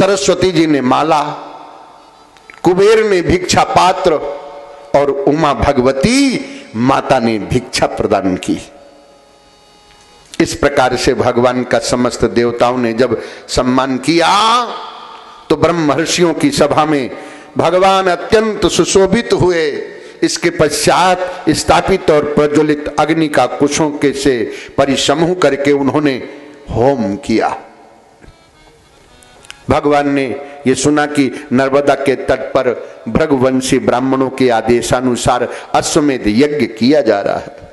सरस्वती जी ने माला, कुबेर ने भिक्षा पात्र और उमा भगवती माता ने भिक्षा प्रदान की। इस प्रकार से भगवान का समस्त देवताओं ने जब सम्मान किया तो ब्रह्म महर्षियों की सभा में भगवान अत्यंत सुशोभित हुए। इसके पश्चात स्थापित और प्रज्वलित अग्नि का कुशों के से परिसमूह करके उन्होंने होम किया। भगवान ने ये सुना कि नर्मदा के तट पर भृगवंशी ब्राह्मणों के आदेशानुसार अश्वमेध यज्ञ किया जा रहा है,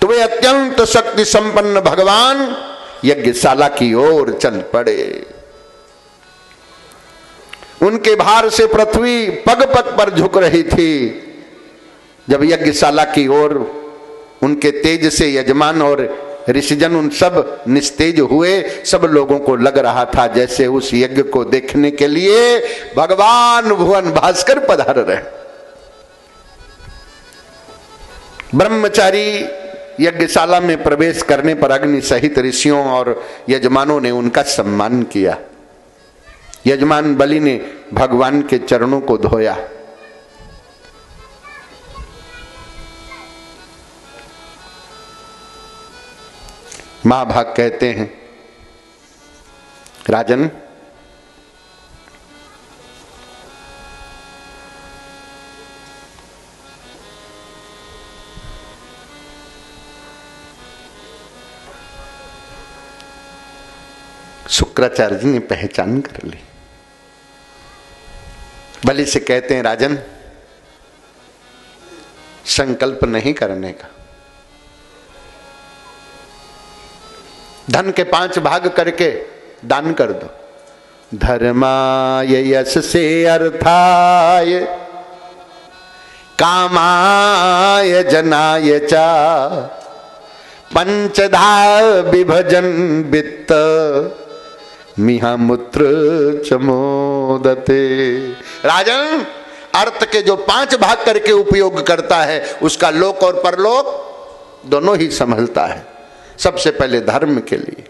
तो वे अत्यंत शक्ति संपन्न भगवान यज्ञशाला की ओर चल पड़े। उनके भार से पृथ्वी पग पग पर झुक रही थी। जब यज्ञशाला की ओर उनके तेज से यजमान और ऋषिजन उन सब निस्तेज हुए। सब लोगों को लग रहा था जैसे उस यज्ञ को देखने के लिए भगवान भुवन भास्कर पधार रहे। ब्रह्मचारी यज्ञशाला में प्रवेश करने पर अग्नि सहित ऋषियों और यजमानों ने उनका सम्मान किया। यजमान बलि ने भगवान के चरणों को धोया। महाभाग कहते हैं, राजन, शुक्राचार्य जी ने पहचान कर ली। बलि से कहते हैं, राजन, संकल्प नहीं करने का, धन के 5 भाग करके दान कर दो। धर्माय यशसे अर्थाय कामाय जनाय चा पंचधा विभजन वित्त मिहा मूत्र चमोदते। राजन, अर्थ के जो 5 भाग करके उपयोग करता है उसका लोक और परलोक दोनों ही संभलता है। सबसे पहले धर्म के लिए,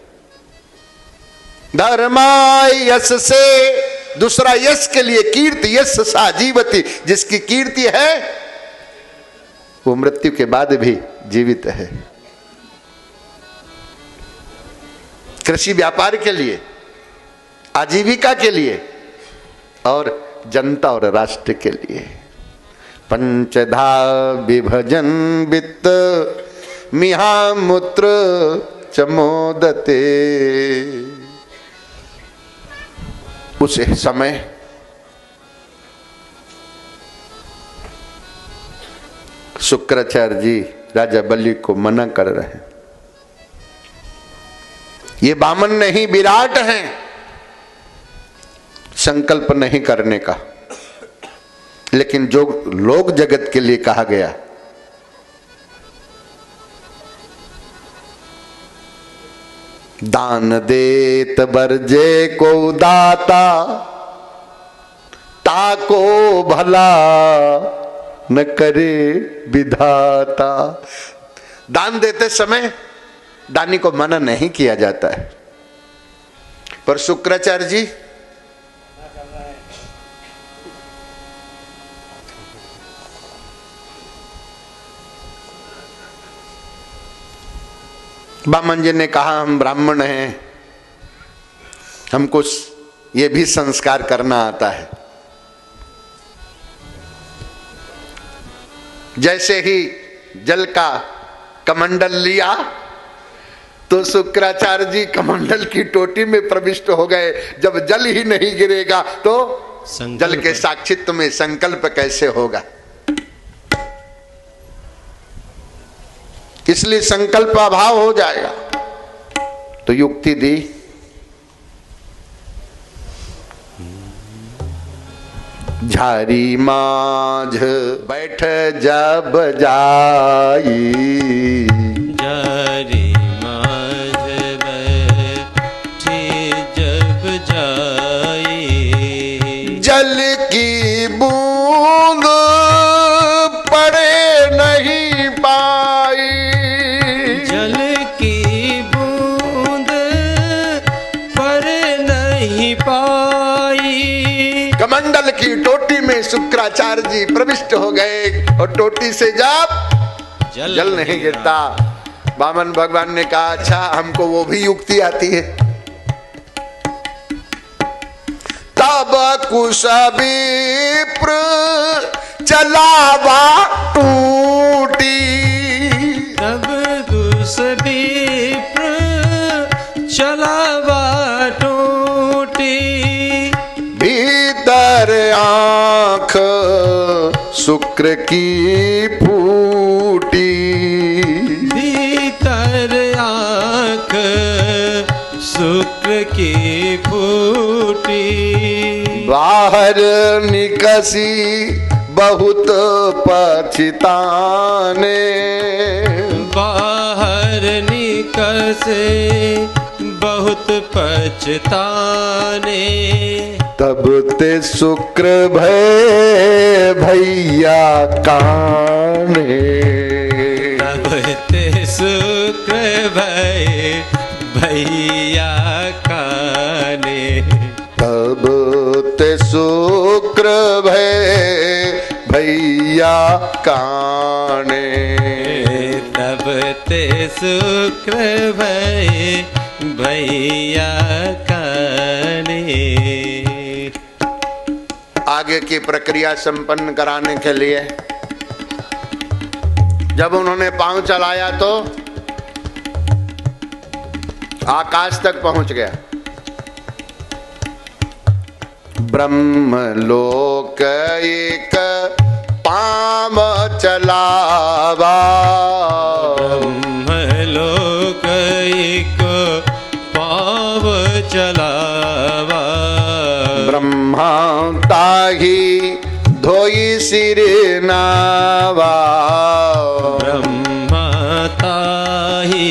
धर्माय यश से, दूसरा यश के लिए कीर्ति, यश सा जीवति, जिसकी कीर्ति है वो मृत्यु के बाद भी जीवित है। कृषि व्यापार के लिए, आजीविका के लिए और जनता और राष्ट्र के लिए। पंचधा विभजन वित्त मिहा मूत्र चमोदते। उस समय शुक्राचार्य जी राजा बलि को मना कर रहे हैं। ये बामन नहीं विराट हैं, संकल्प नहीं करने का। लेकिन जो लोक जगत के लिए कहा गया, दान देत बरजे को दाता ताको भला न करे विधाता। दान देते समय दानी को मना नहीं किया जाता है, पर शुक्राचार्य जी बामन जी ने कहा, हम ब्राह्मण हैं, हमको ये भी संस्कार करना आता है। जैसे ही जल का कमंडल लिया तो शुक्राचार्य जी कमंडल की टोटी में प्रविष्ट हो गए। जब जल ही नहीं गिरेगा तो जल के साक्षित्व में संकल्प कैसे होगा? इसलिए संकल्प अभाव हो जाएगा। तो युक्ति दी, झारी माझ बैठ जब जाई, झारी माझ बैठ जब जाई, जल की बूंद पड़े नहीं पाई, जल की बूंद पर नहीं पाई। कमंडल की टोटी में शुक्राचार्य जी प्रविष्ट हो गए और टोटी से जब जल नहीं गिरता, वामन भगवान ने कहा अच्छा हमको वो भी युक्ति आती है। तब कुश विप्र चलावा टूटी, तब कुश विप्र चलावा टूटी। भीतर आंख शुक्र की फूटी, भीतर आंख शुक्र की फूटी। बाहर निकसी बहुत पछताने, बाहर निकसे बहुत पछताने। तब ते शुक्र भय भैया काने, तब ते शुक्र भय भैया काने। तब ते शुक्र भय भैया काने। तब ते शुक्र भय भैया काने। आगे की प्रक्रिया संपन्न कराने के लिए जब उन्होंने पांव चलाया तो आकाश तक पहुंच गया। ब्रह्मलोक एक पांव चलावा, ब्रह्मलोक एक पांव चलावा। ब्रह्मा ताही धोई सिर नावा,